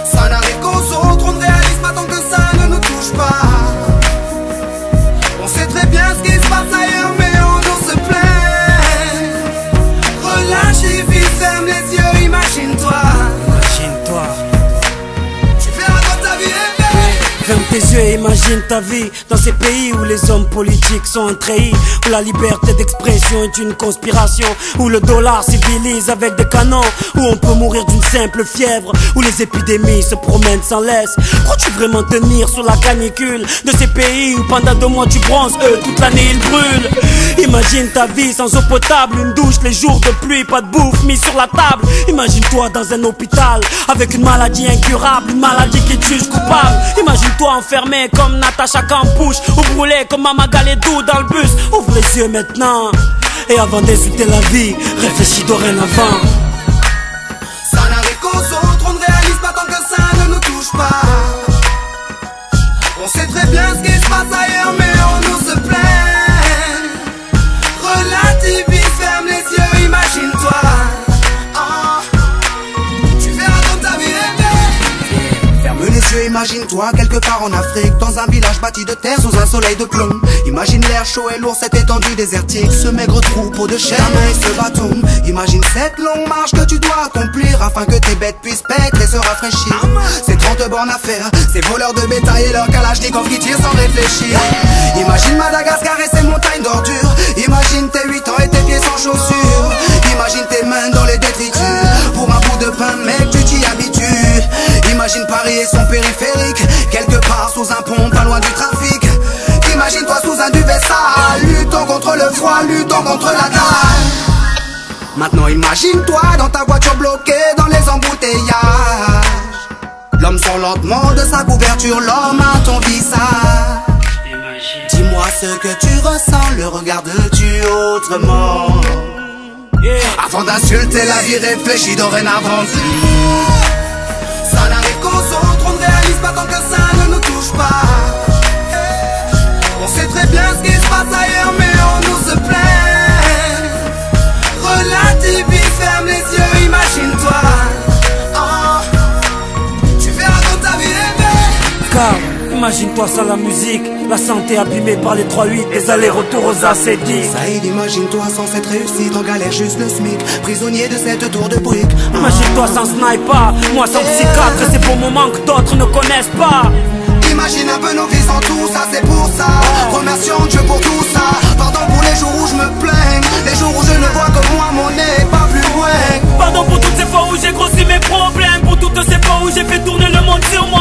Ça n'arrive qu'aux autres, on ne réalise pas tant que ça ne nous touche pas. On sait très bien ce qui se passe ailleurs, mais on nous se plaint. Relâche et vis, ferme les yeux, imagine-toi. Imagine-toi. Tu verras quand ta vie est belle. Ferme tes yeux et imagine ta vie dans ces pays où les hommes politiques sont un treillis, où la liberté d'expression est une conspiration, où le dollar civilise avec des canons, où on peut mourir d'une simple fièvre, où les épidémies se promènent sans laisse. Crois-tu vraiment tenir sous la canicule de ces pays où pendant 2 mois tu bronzes, eux toute l'année ils brûlent? Imagine ta vie sans eau potable, une douche les jours de pluie, pas de bouffe mise sur la table. Imagine-toi dans un hôpital avec une maladie incurable, une maladie qui te juge coupable. Imagine-toi enfermé comme Natacha Campouche, ou brûlé comme Mama Galedou dans le bus. Ouvre les yeux maintenant, et avant d'insulter la vie, réfléchis dorénavant. Ça n'arrive qu'aux autres, on ne réalise pas tant que ça ne nous touche pas. On sait très bien ce qui se passe ailleurs, mais on nous se plaint. Relativise, ferme les yeux, imagine-toi. Tu verras comme ta vie est belle. Ferme les yeux, imagine-toi quelque part en Afrique, dans un village bâti de terre sous un soleil de plomb. Imagine l'air chaud et lourd, cette étendue désertique, ce maigre troupeau de chair et ce bâton. Imagine cette longue marche que tu dois accomplir afin que tes bêtes puissent paître et se rafraîchir. Ces 30 bornes à faire, ces voleurs de bétail et leurs kalachnikov qui tirent sans réfléchir. Imagine Madagascar et ses montagnes d'ordures. Imagine tes 8 ans et tes pieds sans chaussures. Imagine tes mains dans les détritus. Pour un bout de pain, mec, tu t'y habitues. Imagine Paris et son périphérique, quelque part sous un pont, pas loin du trafic. Imagine-toi sous un duvet sale, luttons contre le froid, luttons contre la dalle. Maintenant imagine-toi dans ta voiture bloquée dans les embouteillages. L'homme sort lentement de sa couverture, l'homme à ton visage. Dis-moi ce que tu ressens, le regardes-tu autrement? Avant d'insulter la vie, réfléchis dorénavant. Ça n'arrive qu'aux autres, on ne réalise pas tant que ça ne nous touche pas. On sait très bien ce qui se passe ailleurs, mais on nous se plaint. Relativise, ferme les yeux, imagine-toi. Tu verras quand ta vie est belle. Car imagine-toi sans la musique, la santé abîmée par les 3-8, les allers-retours aux AC10. Saïd, imagine-toi sans cette réussite, en galère juste le SMIC, prisonnier de cette tour de briques. Imagine-toi sans sniper, moi sans psychiatre, et ces bons moments que d'autres ne connaissent pas. Imagine un peu nos vies sans tout ça, c'est pour ça. Remercions Dieu pour tout ça. Pardon pour les jours où je me plains, les jours où je ne vois que moi, mon nez pas plus loin. Pardon pour toutes ces fois où j'ai grossi mes problèmes, pour toutes ces fois où j'ai fait tourner le monde sur moi.